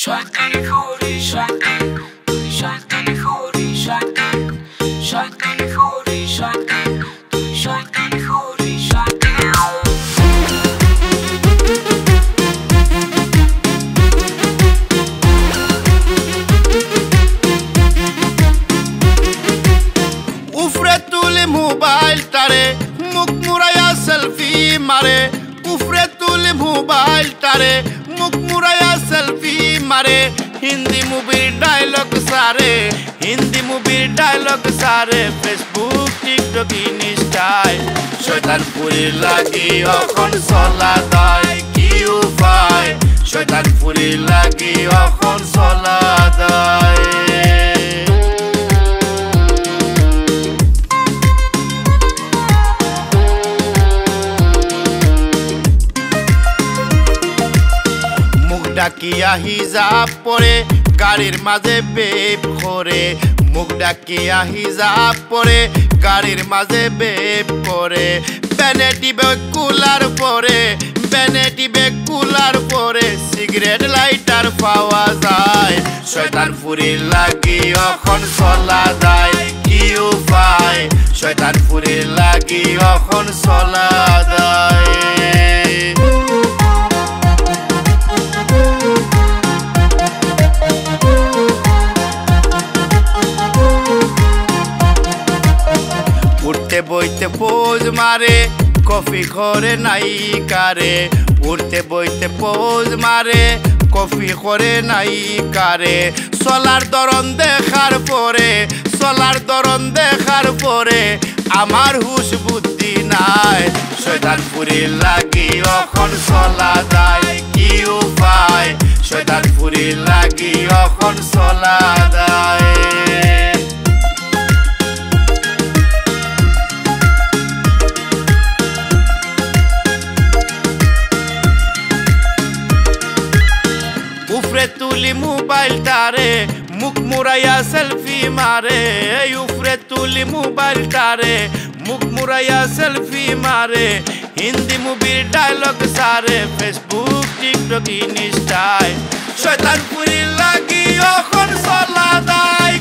শয়তানি খোরি শয়তান, তুই শয়তানি খোরি শয়তান, শয়তানি খোরি শয়তান, তুই শয়তানি খোরি শয়তান। উফরে তুলি মোবাইল টারে মুখ মুড়াইয়া সেলফি মারে, উফরে তুলি মোবাইল টারে মুখ মুড়াইয়া সেলফি মারে। হিন্দি মুভির ডায়লগ সারে, হিন্দি মুভির ডায়লগ সারে, ফেসবুক টিকটক ইনস্টায় শয়তানপুরি লাগি এখন চলা দায় কি উপায়, শয়তানপুরি লাগি এখন চলা দায়। ডাকিয়া হিজাব পরে গাড়ির মাঝে বেপ করে, মুখ ডাকিয়া হিজাব পরে গাড়ির মাঝে বেপ করে। ভ্যানিটি ব্যাগ কুলার পরে, ভ্যানিটি ব্যাগ কুলার পরে সিগারেট লাইটার পাওয়া যায়। শয়তানপুরি লাগি এখন চলা যায় কি উপায়, শয়তানপুরি লাগি এখন চলা যায়। উঠতে বইতে পোজ মারে কফি করে নাই কারে, উঠতে বইতে পোজ মারে কফি করে নাই কারে। চলার ধরন দেখার পরে, চলার ধরন দেখার পরে আমার হুশ বুদ্ধি নাই। শয়তানপুরি লাগি এখন চলা যায় কি উপায়, শয়তানপুরি লাগি এখন চলা যায়। উফরে তুলি মোবাইল টারে মুখ মুড়াইয়া সেলফি মারে, উফরে তুলি মোবাইল টারে মুখ মুড়াইয়া সেলফি মারে। হিন্দি মুভির ডায়লগ সারে, ফেসবুক টিকটক ইনস্টায় শয়তানপুরি লাগি এখন চলা দায়